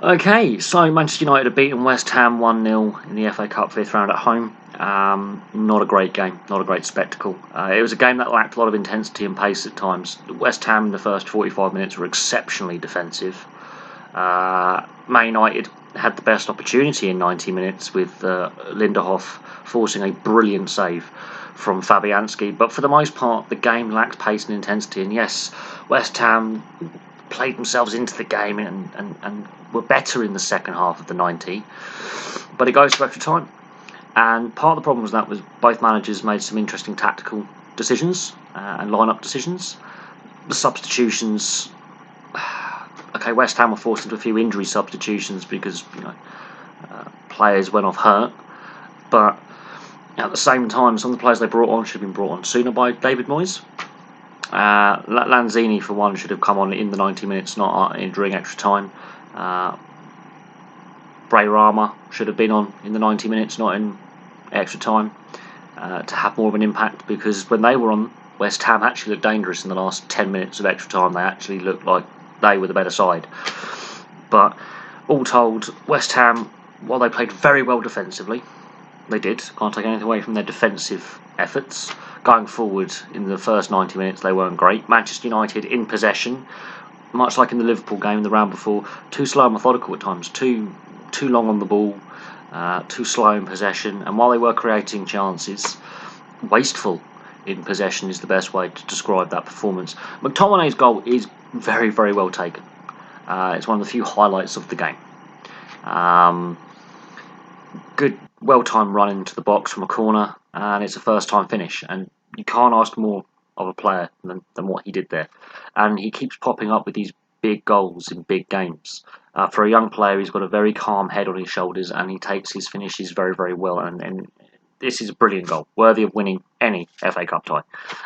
Okay, so Manchester United have beaten West Ham 1-0 in the FA Cup fifth round at home. Not a great game, not a great spectacle. It was a game that lacked a lot of intensity and pace at times. West Ham in the first 45 minutes were exceptionally defensive. Man United had the best opportunity in 90 minutes with Lindehoff forcing a brilliant save from Fabianski. But for the most part, the game lacked pace and intensity. And yes, West Ham played themselves into the game and were better in the second half of the 90. But it goes to extra time. And part of the problem was both managers made some interesting tactical decisions and line-up decisions. The substitutions. Okay, West Ham were forced into a few injury substitutions because players went off hurt, but at the same time, some of the players they brought on should have been brought on sooner by David Moyes. Lanzini, for one, should have come on in the 90 minutes, not during extra time. Bray Rama should have been on in the 90 minutes, not in extra time, to have more of an impact, because when they were on, West Ham actually looked dangerous in the last 10 minutes of extra time. They actually looked like they were the better side. But all told, West Ham, while they played very well defensively, they did, can't take anything away from their defensive efforts. Going forward in the first 90 minutes, they weren't great. Manchester United in possession, much like in the Liverpool game the round before, too slow and methodical at times, too long on the ball, too slow in possession. And while they were creating chances, wasteful in possession is the best way to describe that performance. McTominay's goal is very, very well taken. It's one of the few highlights of the game. Good, well-timed run into the box from a corner, and it's a first-time finish. And you can't ask more of a player than what he did there. And he keeps popping up with these big goals in big games. For a young player, he's got a very calm head on his shoulders, and he takes his finishes very, very well. And this is a brilliant goal, worthy of winning any FA Cup tie.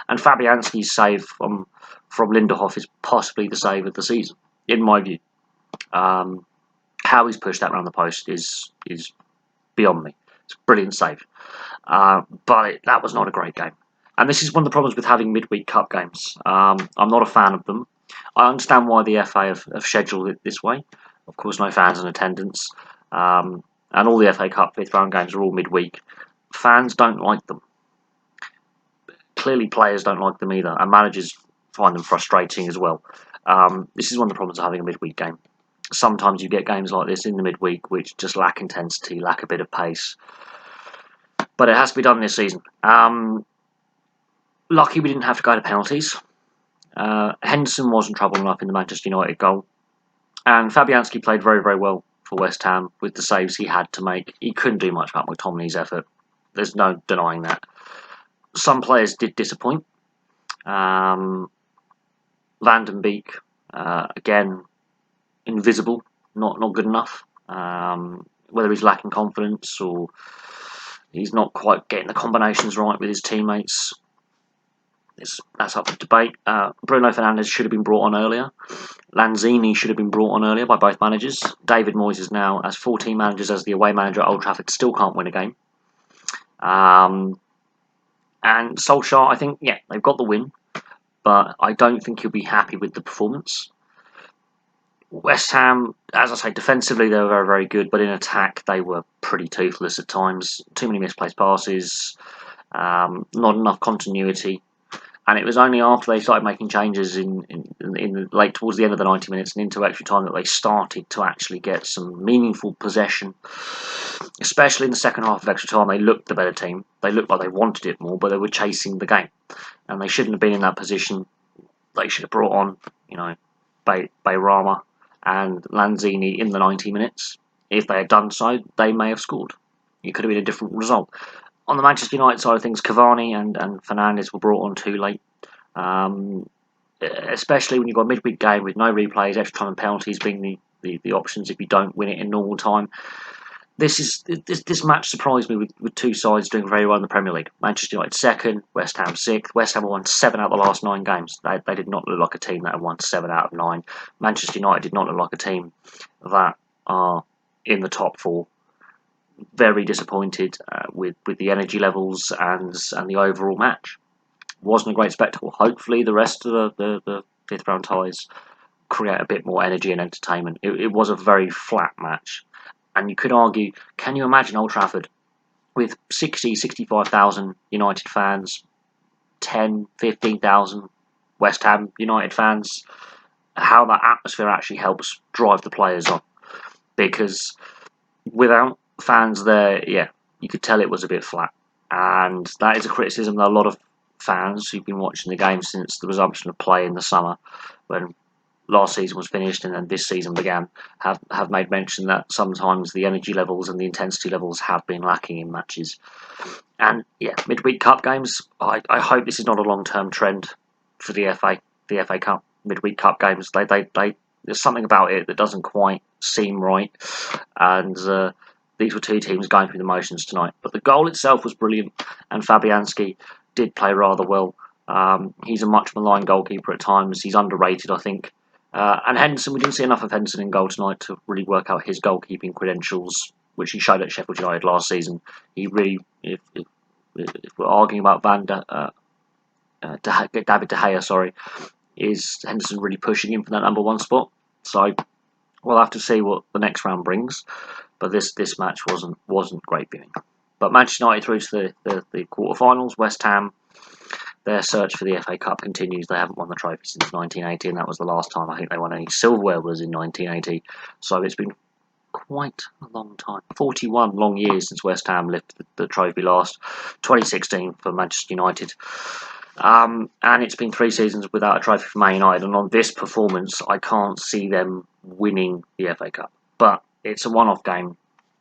And Fabianski's save from Lindehoff is possibly the save of the season, in my view. How he's pushed that round the post is beyond me. It's a brilliant save. But that was not a great game. And this is one of the problems with having midweek cup games. I'm not a fan of them. I understand why the FA have scheduled it this way. Of course, no fans in attendance. And all the FA Cup fifth round games are all midweek. Fans don't like them. Clearly, players don't like them either. And managers find them frustrating as well. This is one of the problems of having a midweek game. Sometimes you get games like this in the midweek which just lack intensity, lack a bit of pace. But it has to be done this season. Lucky we didn't have to go to penalties. Henderson wasn't trouble enough in the Manchester United goal. And Fabianski played very, very well for West Ham with the saves he had to make. He couldn't do much about McTominay's effort. There's no denying that. Some players did disappoint. Van den Beek, again, invisible, not good enough. Whether he's lacking confidence or he's not quite getting the combinations right with his teammates, that's up for debate. Bruno Fernandes should have been brought on earlier. Lanzini should have been brought on earlier by both managers. David Moyes is now, as 14 managers, as the away manager at Old Trafford, still can't win a game. And Solskjaer, I think, they've got the win, but I don't think he'll be happy with the performance. West Ham, as I say, defensively they were very, very good, but in attack they were pretty toothless at times. Too many misplaced passes, not enough continuity. And it was only after they started making changes in late towards the end of the 90 minutes and into extra time that they started to actually get some meaningful possession. Especially in the second half of extra time, they looked the better team. They looked like they wanted it more, but they were chasing the game, and they shouldn't have been in that position. They should have brought on, Bayrama and Lanzini in the 90 minutes. If they had done so, they may have scored. It could have been a different result. On the Manchester United side of things, Cavani and Fernandes were brought on too late. Especially when you've got a midweek game with no replays, extra time and penalties being the options if you don't win it in normal time. This match surprised me with two sides doing very well in the Premier League. Manchester United second, West Ham sixth. West Ham won 7 out of the last 9 games. They did not look like a team that had won 7 out of 9. Manchester United did not look like a team that are in the top 4. Very disappointed with the energy levels and the overall match. Wasn't a great spectacle. Hopefully the rest of the fifth round ties create a bit more energy and entertainment. It was a very flat match. And you could argue, can you imagine Old Trafford with 60, 65,000 United fans, 10, 15,000 West Ham United fans, how that atmosphere actually helps drive the players on? Because without fans there, yeah, you could tell it was a bit flat. And that is a criticism that a lot of fans who've been watching the game since the resumption of play in the summer, when last season was finished and then this season began, have made mention that sometimes the energy levels and the intensity levels have been lacking in matches. And yeah, midweek cup games, I hope this is not a long-term trend for the FA Cup, midweek cup games. There's something about it that doesn't quite seem right. And these were two teams going through the motions tonight. But the goal itself was brilliant, and Fabianski did play rather well. He's a much maligned goalkeeper at times. He's underrated, I think. And Henderson, we didn't see enough of Henderson in goal tonight to really work out his goalkeeping credentials, which he showed at Sheffield United last season. He really, if we're arguing about David De Gea, is Henderson really pushing him for that number one spot? So we'll have to see what the next round brings. But this match wasn't great viewing. But Manchester United through to the quarterfinals. West Ham, their search for the FA Cup continues. They haven't won the trophy since 1980, and that was the last time I think they won any silverware was in 1980. So it's been quite a long time. 41 long years since West Ham lifted the trophy last. 2016 for Manchester United. And it's been 3 seasons without a trophy for Man United, and on this performance, I can't see them winning the FA Cup. But it's a one-off game,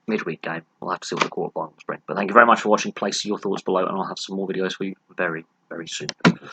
midweek game. We'll have to see what the quarterfinals bring. But thank you very much for watching. Place your thoughts below, and I'll have some more videos for you very, very soon.